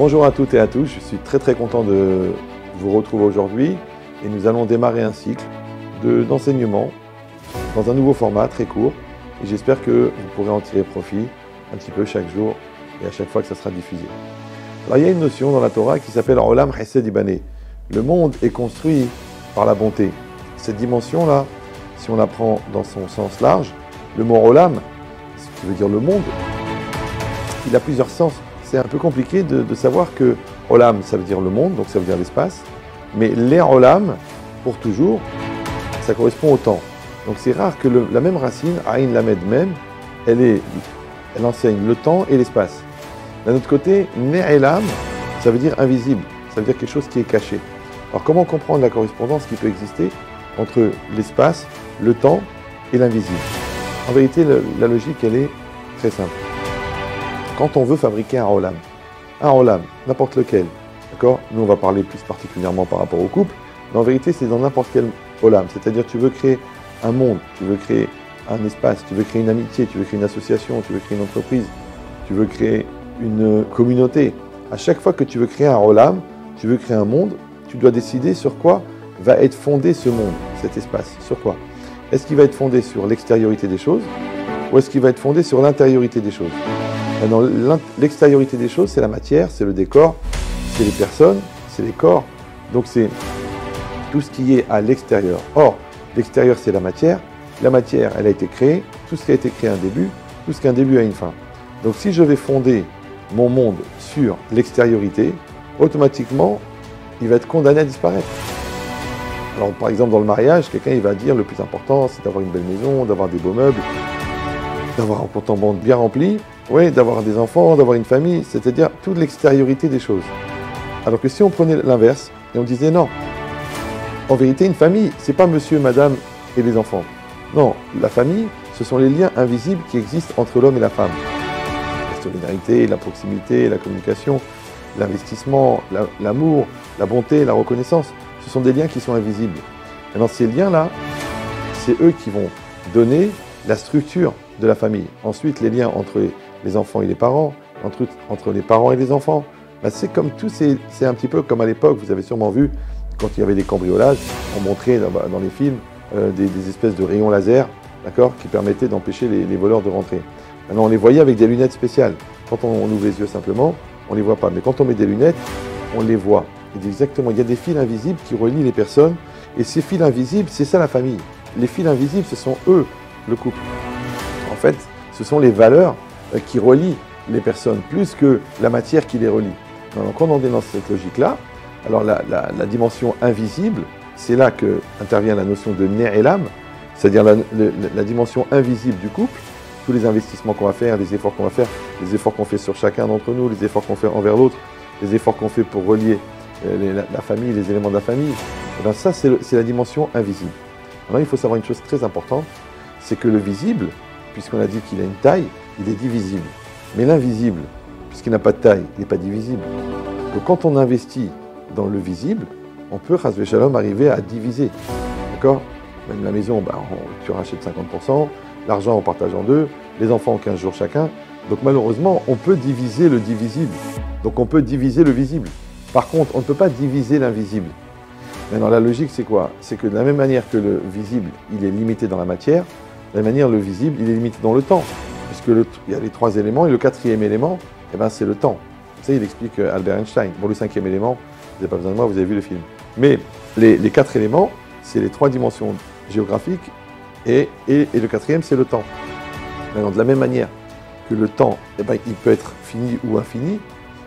Bonjour à toutes et à tous, je suis très content de vous retrouver aujourd'hui et nous allons démarrer un cycle d'enseignement dans un nouveau format très court et j'espère que vous pourrez en tirer profit un petit peu chaque jour et à chaque fois que ça sera diffusé. Alors il y a une notion dans la Torah qui s'appelle Olam Chesed Ibaneh. Le monde est construit par la bonté. Cette dimension-là, si on la prend dans son sens large, le mot Olam, ce qui veut dire le monde, il a plusieurs sens. C'est un peu compliqué de savoir que Olam, ça veut dire le monde, donc ça veut dire l'espace, mais les Olam, pour toujours, ça correspond au temps. Donc c'est rare que la même racine, Aïn Lamed même, elle enseigne le temps et l'espace. D'un autre côté, Ne'elam, ça veut dire invisible, ça veut dire quelque chose qui est caché. Alors comment comprendre la correspondance qui peut exister entre l'espace, le temps et l'invisible? En vérité, la logique, elle est très simple. Quand on veut fabriquer un Olam, n'importe lequel, d'accord? Nous, on va parler plus particulièrement par rapport au couple, mais en vérité, c'est dans n'importe quel Olam. C'est-à-dire, tu veux créer un monde, tu veux créer un espace, tu veux créer une amitié, tu veux créer une association, tu veux créer une entreprise, tu veux créer une communauté. À chaque fois que tu veux créer un Olam, tu veux créer un monde, tu dois décider sur quoi va être fondé ce monde, cet espace. Sur quoi? Est-ce qu'il va être fondé sur l'extériorité des choses ou est-ce qu'il va être fondé sur l'intériorité des choses? Maintenant, l'extériorité des choses, c'est la matière, c'est le décor, c'est les personnes, c'est les corps. Donc c'est tout ce qui est à l'extérieur. Or, l'extérieur, c'est la matière. La matière, elle a été créée. Tout ce qui a été créé a un début. Tout ce qui a un début a une fin. Donc si je vais fonder mon monde sur l'extériorité, automatiquement, il va être condamné à disparaître. Alors par exemple, dans le mariage, quelqu'un il va dire le plus important, c'est d'avoir une belle maison, d'avoir des beaux meubles, d'avoir un compte en banque bien rempli. Oui, d'avoir des enfants, d'avoir une famille, c'est-à-dire toute l'extériorité des choses. Alors que si on prenait l'inverse et on disait non, en vérité, une famille, c'est pas monsieur, madame et les enfants. Non, la famille, ce sont les liens invisibles qui existent entre l'homme et la femme. La solidarité, la proximité, la communication, l'investissement, l'amour, la bonté, la reconnaissance, ce sont des liens qui sont invisibles. Maintenant, ces liens-là, c'est eux qui vont donner la structure de la famille. Ensuite, les liens entre les enfants et les parents, entre les parents et les enfants. Ben, c'est comme tout, c'est un petit peu comme à l'époque, vous avez sûrement vu, quand il y avait des cambriolages, on montrait dans les films des espèces de rayons laser, d'accord, qui permettaient d'empêcher les voleurs de rentrer. Maintenant, on les voyait avec des lunettes spéciales. Quand on ouvre les yeux simplement, on ne les voit pas. Mais quand on met des lunettes, on les voit. Et exactement, il y a des fils invisibles qui relient les personnes. Et ces fils invisibles, c'est ça la famille. Les fils invisibles, ce sont eux, le couple. En fait, ce sont les valeurs qui relient les personnes, plus que la matière qui les relie. Donc, quand on est dans cette logique-là, alors la dimension invisible, c'est là que intervient la notion de Ne'elam, c'est-à-dire la dimension invisible du couple, tous les investissements qu'on va faire, les efforts qu'on va faire, les efforts qu'on fait sur chacun d'entre nous, les efforts qu'on fait envers l'autre, les efforts qu'on fait pour relier la famille, les éléments de la famille, et bien ça, c'est la dimension invisible. Alors, il faut savoir une chose très importante, c'est que le visible, puisqu'on a dit qu'il a une taille, il est divisible. Mais l'invisible, puisqu'il n'a pas de taille, il n'est pas divisible. Donc quand on investit dans le visible, on peut, chas v'shalom, arriver à diviser. D'accord? Même la maison, tu rachètes 50%, l'argent on partage en deux, les enfants ont 15 jours chacun. Donc malheureusement, on peut diviser le divisible. Donc on peut diviser le visible. Par contre, on ne peut pas diviser l'invisible. Maintenant, la logique, c'est quoi? C'est que de la même manière que le visible, il est limité dans la matière, de la même manière, le visible, il est limité dans le temps. Puisque il y a les trois éléments, et le quatrième élément, eh ben, c'est le temps. Ça, il explique Albert Einstein. Bon, le cinquième élément, vous n'avez pas besoin de moi, vous avez vu le film. Mais les quatre éléments, c'est les trois dimensions géographiques, et le quatrième, c'est le temps. Maintenant, de la même manière que le temps, eh ben, il peut être fini ou infini,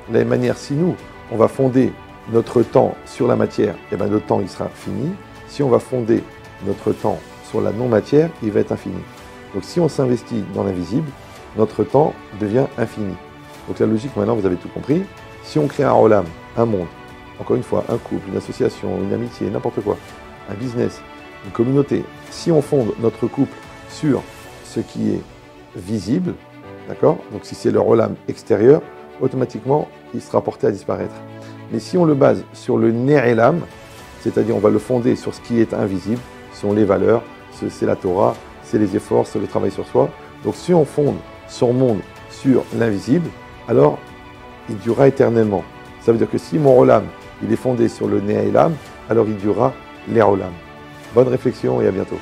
de la même manière, si nous, on va fonder notre temps sur la matière, eh ben, le temps, il sera fini. Si on va fonder notre temps sur la non-matière, il va être infini. Donc si on s'investit dans l'invisible, notre temps devient infini. Donc la logique, maintenant, vous avez tout compris. Si on crée un Olam, un monde, encore une fois, un couple, une association, une amitié, n'importe quoi, un business, une communauté, si on fonde notre couple sur ce qui est visible, d'accord? Donc si c'est le Olam extérieur, automatiquement, il sera porté à disparaître. Mais si on le base sur le Ne'elam, c'est-à-dire on va le fonder sur ce qui est invisible, ce sont les valeurs, c'est la Torah, c'est les efforts, c'est le travail sur soi. Donc si on fonde son monde sur l'invisible, alors il durera éternellement. Ça veut dire que si mon olam, il est fondé sur le Ne'elam, alors il durera les olam. Bonne réflexion et à bientôt.